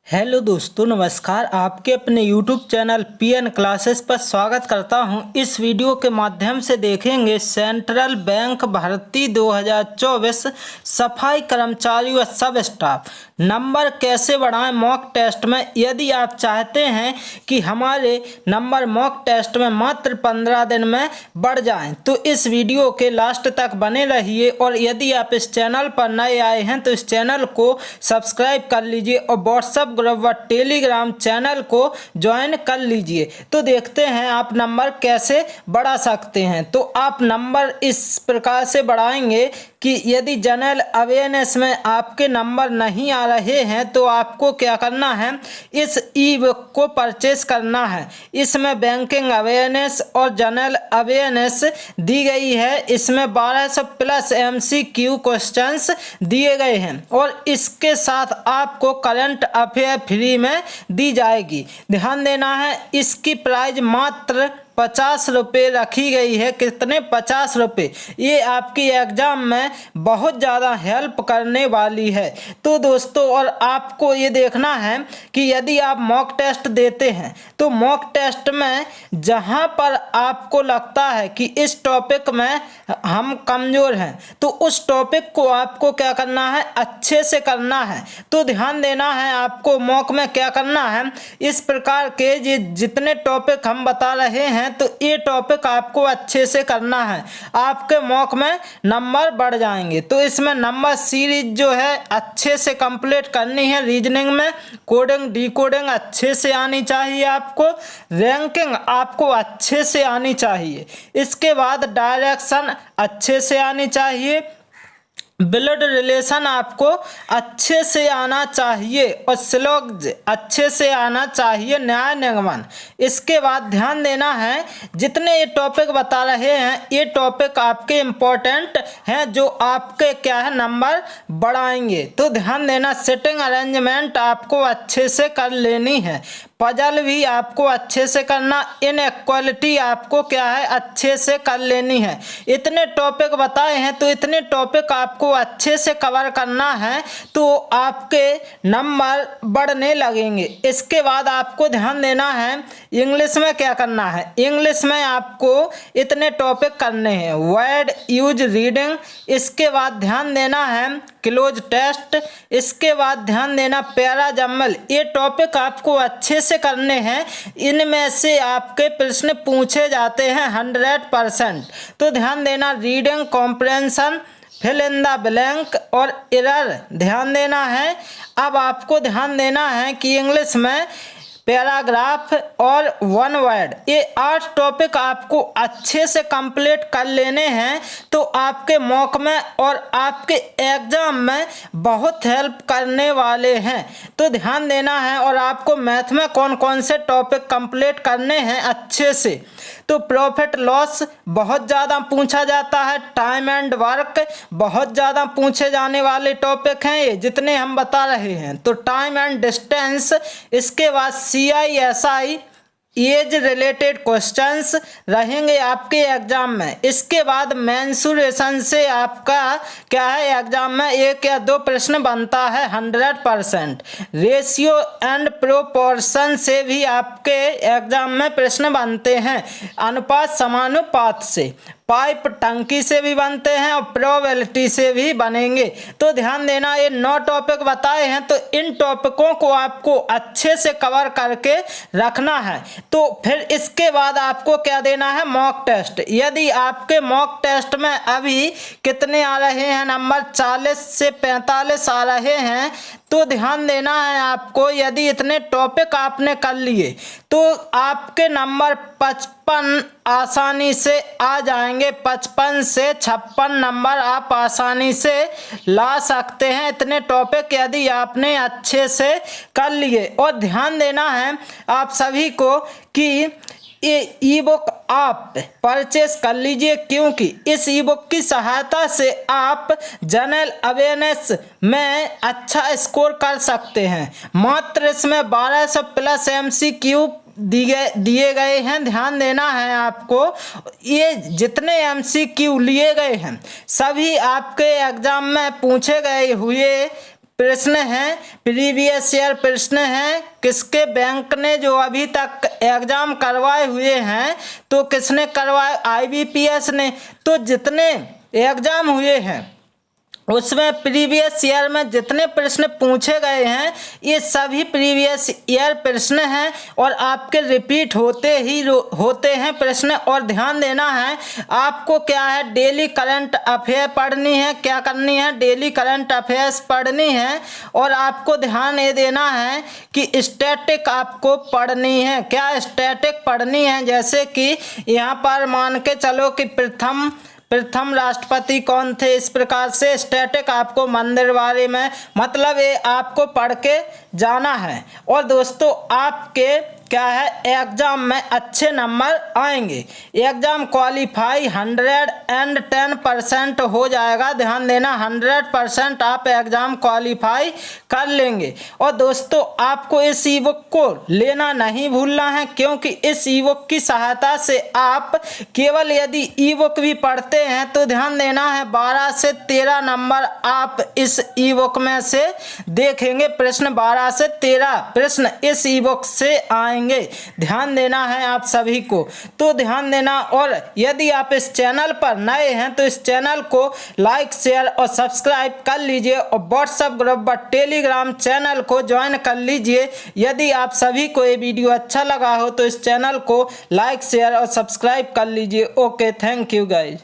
Hello दोस्तों, नमस्कार। आपके अपने YouTube चैनल पीएन क्लासेस पर स्वागत करता हूं। इस वीडियो के माध्यम से देखेंगे सेंट्रल बैंक भर्ती 2024 सफाई कर्मचारी व सब स्टाफ नंबर कैसे बढ़ाएं मॉक टेस्ट में। यदि आप चाहते हैं कि हमारे नंबर मॉक टेस्ट में मात्र 15 दिन में बढ़ जाएं, तो इस वीडियो के लास्ट तक बने रहिए। और यदि आप इस चैनल पर नए आए हैं तो इस चैनल को सब्सक्राइब कर लीजिए और व्हाट्सएप ग्रुप व टेलीग्राम चैनल को ज्वाइन कर लीजिए। तो देखते हैं आप नंबर कैसे बढ़ा सकते हैं। तो आप नंबर इस प्रकार से बढ़ाएंगे कि यदि जनरल अवेयरनेस में आपके नंबर नहीं आ रहे हैं तो आपको क्या करना है, इस ई बुक को परचेस करना है। इसमें बैंकिंग अवेयरनेस और जनरल अवेयरनेस दी गई है। इसमें 1200 प्लस MCQ क्वेश्चंस दिए गए हैं और इसके साथ आपको करंट अफेयर फ्री में दी जाएगी। ध्यान देना है, इसकी प्राइस मात्र 50 रुपये रखी गई है। कितने? 50 रुपये। ये आपकी एग्जाम में बहुत ज़्यादा हेल्प करने वाली है। तो दोस्तों, और आपको ये देखना है कि यदि आप मॉक टेस्ट देते हैं तो मॉक टेस्ट में जहां पर आपको लगता है कि इस टॉपिक में हम कमज़ोर हैं तो उस टॉपिक को आपको क्या करना है, अच्छे से करना है। तो ध्यान देना है, आपको मॉक में क्या करना है, इस प्रकार के जितने टॉपिक हम बता रहे हैं तो ये टॉपिक आपको अच्छे से करना है। आपके मॉक में नंबर बढ़ जाएंगे। तो इसमें नंबर सीरीज जो है अच्छे से कंप्लीट करनी है। रीजनिंग में कोडिंग डिकोडिंग अच्छे से आनी चाहिए आपको। रैंकिंग आपको अच्छे से आनी चाहिए। इसके बाद डायरेक्शन अच्छे से आनी चाहिए। ब्लड रिलेशन आपको अच्छे से आना चाहिए और स्लॉग्स अच्छे से आना चाहिए। न्याय निगमन। इसके बाद ध्यान देना है, जितने ये टॉपिक बता रहे हैं ये टॉपिक आपके इम्पोर्टेंट हैं जो आपके क्या है नंबर बढ़ाएंगे। तो ध्यान देना, सिटिंग अरेंजमेंट आपको अच्छे से कर लेनी है। पजल भी आपको अच्छे से करना। इनइक्वालिटी आपको क्या है, अच्छे से कर लेनी है। इतने टॉपिक बताए हैं तो इतने टॉपिक आपको अच्छे से कवर करना है तो आपके नंबर बढ़ने लगेंगे। इसके बाद आपको ध्यान देना है, इंग्लिश में क्या करना है। इंग्लिश में आपको इतने टॉपिक करने हैं। Word use reading. इसके बाद ध्यान देना है क्लोज टेस्ट। इसके बाद ध्यान देना पैरा जम्बल। ये टॉपिक आपको अच्छे से करने हैं। इनमें से आपके प्रश्न पूछे जाते हैं 100%। तो ध्यान देना, reading comprehension, fill in the blank और एरर ध्यान देना है। अब आपको ध्यान देना है कि इंग्लिश में पैराग्राफ और वन वर्ड, ये 8 टॉपिक आपको अच्छे से कंप्लीट कर लेने हैं तो आपके मॉक में और आपके एग्जाम में बहुत हेल्प करने वाले हैं। तो ध्यान देना है। और आपको मैथ में कौन कौन से टॉपिक कंप्लीट करने हैं अच्छे से, तो प्रॉफिट लॉस बहुत ज़्यादा पूछा जाता है। टाइम एंड वर्क बहुत ज़्यादा पूछे जाने वाले टॉपिक हैं ये जितने हम बता रहे हैं। तो टाइम एंड डिस्टेंस। इसके बाद CISI एज रिलेटेड क्वेश्चंस रहेंगे आपके एग्जाम में। इसके बाद मेंसुरेशन से आपका क्या है, एग्जाम में 1 या 2 प्रश्न बनता है 100%। रेशियो एंड प्रोपोर्शन से भी आपके एग्जाम में प्रश्न बनते हैं। अनुपात समानुपात से, पाइप टंकी से भी बनते हैं और प्रोबेबिलिटी से भी बनेंगे। तो ध्यान देना, ये 9 टॉपिक बताए हैं तो इन टॉपिकों को आपको अच्छे से कवर करके रखना है। तो फिर इसके बाद आपको क्या देना है, मॉक टेस्ट। यदि आपके मॉक टेस्ट में अभी कितने आ रहे हैं नंबर, 40 से 45 आ रहे हैं, तो ध्यान देना है आपको, यदि इतने टॉपिक आपने कर लिए तो आपके नंबर 55 आसानी से आ जाएंगे। 55 से 56 नंबर आप आसानी से ला सकते हैं, इतने टॉपिक यदि आपने अच्छे से कर लिए। और ध्यान देना है आप सभी को कि ये ई बुक आप परचेस कर लीजिए, क्योंकि इस ई बुक की सहायता से आप जनरल अवेयरनेस में अच्छा स्कोर कर सकते हैं। मात्र इसमें 1200 प्लस MCQ दिए गए हैं। ध्यान देना है आपको, ये जितने MCQ लिए गए हैं सभी आपके एग्जाम में पूछे गए हुए प्रश्न हैं, प्रीवियस ईयर प्रश्न हैं, किसके बैंक ने जो अभी तक एग्जाम करवाए हुए हैं, तो किसने करवाए, IBPS ने। तो जितने एग्जाम हुए हैं उसमें प्रीवियस ईयर में जितने प्रश्न पूछे गए हैं ये सभी प्रीवियस ईयर प्रश्न हैं और आपके रिपीट होते हैं प्रश्न। और ध्यान देना है आपको क्या है, डेली करंट अफेयर पढ़नी है। क्या करनी है, डेली करंट अफेयर्स पढ़नी है। और आपको ध्यान ये देना है कि स्टैटिक आपको पढ़नी है। क्या स्टैटिक पढ़नी है, जैसे कि यहाँ पर मान के चलो कि प्रथम राष्ट्रपति कौन थे, इस प्रकार से स्टैटिक आपको मंदिर बारे में, मतलब ये आपको पढ़ के जाना है। और दोस्तों आपके क्या है, एग्जाम में अच्छे नंबर आएंगे। एग्जाम क्वालिफाई 110% हो जाएगा। ध्यान देना 100% आप एग्जाम क्वालिफाई कर लेंगे। और दोस्तों आपको इस ई बुक को लेना नहीं भूलना है, क्योंकि इस ई बुक की सहायता से आप केवल यदि ई बुक भी पढ़ते हैं तो ध्यान देना है 12 से 13 नंबर आप इस ई बुक में से देखेंगे। प्रश्न 12 से 13 प्रश्न इस ई बुक से आएंगे। ध्यान देना है आप सभी को, तो ध्यान देना। और यदि आप इस चैनल पर नए हैं तो इस चैनल को लाइक शेयर और सब्सक्राइब कर लीजिए और व्हाट्सएप ग्रुप व टेलीग्राम चैनल को ज्वाइन कर लीजिए। यदि आप सभी को ये वीडियो अच्छा लगा हो तो इस चैनल को लाइक शेयर और सब्सक्राइब कर लीजिए। Okay, thank you guys.